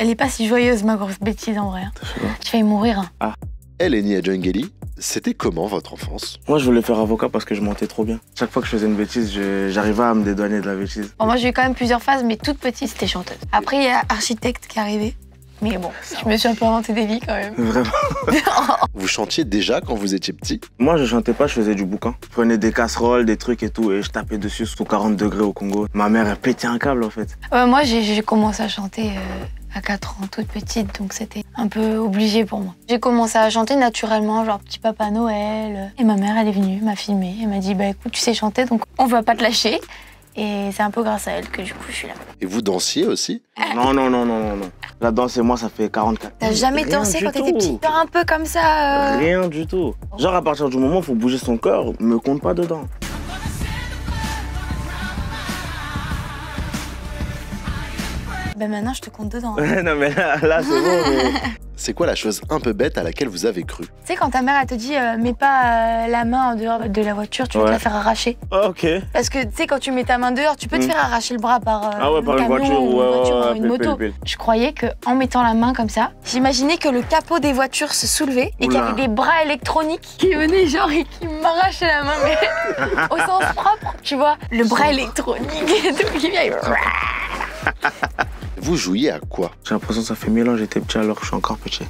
Elle est pas si joyeuse, ma grosse bêtise, en vrai. J'ai failli mourir. Hein. Ah. Eleni Adjungeli, c'était comment votre enfance? Moi, je voulais faire avocat parce que je mentais trop bien. Chaque fois que je faisais une bêtise, j'arrivais à me dédouaner de la bêtise. Bon, moi, j'ai eu quand même plusieurs phases, mais toute petite, c'était chanteuse. Après, il y a architecte qui est arrivé. Mais bon, je me suis un peu inventé des vies quand même. Vraiment. Vous chantiez déjà quand vous étiez petit? Moi, je chantais pas, je faisais du boucan. Je prenais des casseroles, des trucs et tout, et je tapais dessus sous 40 degrés au Congo. Ma mère, elle pétait un câble, en fait. Moi, j'ai commencé à chanter à 4 ans, toute petite, donc c'était un peu obligé pour moi. J'ai commencé à chanter naturellement, genre Petit Papa Noël. Et ma mère, elle est venue, m'a filmée, elle m'a dit, bah écoute, tu sais chanter, donc on va pas te lâcher. Et c'est un peu grâce à elle que du coup, je suis là. Et vous dansiez aussi? Non. La danse et moi, ça fait 44 ans. T'as jamais dansé quand t'étais petit? Un peu comme ça Rien du tout. Genre, à partir du moment où il faut bouger son corps, me compte pas dedans. Ben maintenant, je te compte dedans. Non, mais là c'est bon, mais... C'est quoi la chose un peu bête à laquelle vous avez cru? Tu sais, quand ta mère, elle te dit mets pas la main en dehors de la voiture, tu vas te la faire arracher. Ah, ok. Parce que, tu sais, quand tu mets ta main dehors, tu peux te faire arracher le bras par, par une camion, voiture ou une moto. Pile. Je croyais qu'en mettant la main comme ça, j'imaginais que le capot des voitures se soulevait et qu'il y avait des bras électroniques qui venaient genre et qui m'arrachaient la main, mais au sens propre, tu vois. Le bras électronique et tout qui vient. Vous jouiez à quoi? J'ai l'impression que ça fait 1000 ans que j'étais petit alors que je suis encore petit.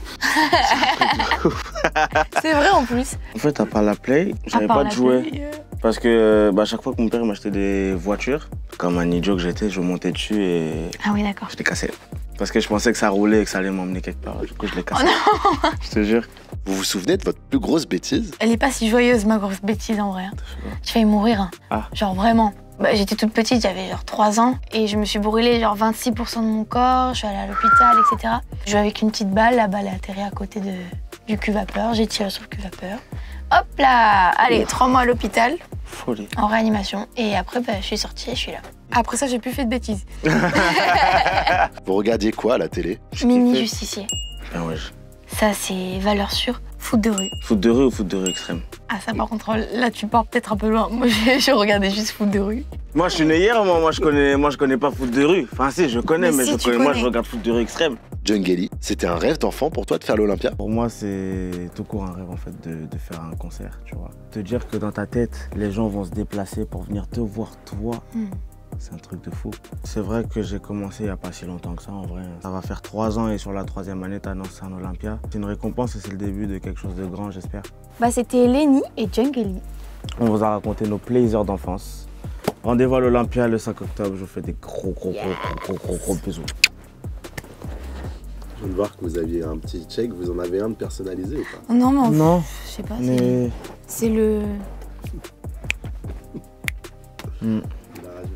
C'est vrai en plus. En fait, à part la Play, j'avais pas de jouets. Parce que chaque fois que mon père m'achetait des voitures, comme un idiot que j'étais, je montais dessus et... Ah oui, d'accord. Je l'ai cassé. Parce que je pensais que ça roulait et que ça allait m'emmener quelque part. Du coup, je l'ai cassé. Oh non. Je te jure. Vous vous souvenez de votre plus grosse bêtise? Elle est pas si joyeuse, ma grosse bêtise, en vrai. J'ai failli mourir. Hein. Ah. Genre vraiment. J'étais toute petite, j'avais genre 3 ans et je me suis brûlée genre 26% de mon corps, je suis allée à l'hôpital, etc. Je jouais avec une petite balle, la balle est atterrie à côté du cul-vapeur, j'ai tiré sur le cul-vapeur. Hop là! Allez, 3 mois à l'hôpital, Folie. en réanimation. Et après, je suis sortie et je suis là. Après ça, j'ai plus fait de bêtises. Vous regardiez quoi à la télé? Mini Justicier. Ah ouais. Ça, c'est valeur sûre. Foot de rue. Foot de rue ou foot de rue extrême? Ah ça, par contre, là, tu pars peut-être un peu loin. Moi, je regardais juste foot de rue. Moi, je suis né hier, moi, je connais pas foot de rue. Enfin, si, je connais, mais si, moi, je regarde foot de rue extrême. Adjungeli, c'était un rêve d'enfant pour toi de faire l'Olympia? Pour moi, c'est tout court un rêve, en fait, de faire un concert, tu vois. Te dire que dans ta tête, les gens vont se déplacer pour venir te voir, toi. C'est un truc de fou. C'est vrai que j'ai commencé il n'y a pas si longtemps que ça, en vrai. Ça va faire 3 ans et sur la 3e année, t'annonces un Olympia. C'est une récompense et c'est le début de quelque chose de grand, j'espère. C'était Eleni et Adjungeli. On vous a raconté nos plaisirs d'enfance. Rendez-vous à l'Olympia le 5 octobre. Je vous fais des gros bisous. Je viens de voir que vous aviez un petit check. Vous en avez un de personnalisé ou pas? Non, mais non. Je sais pas, Mais... c'est le... La radio.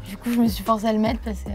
Du coup, je me suis forcée à le mettre parce que...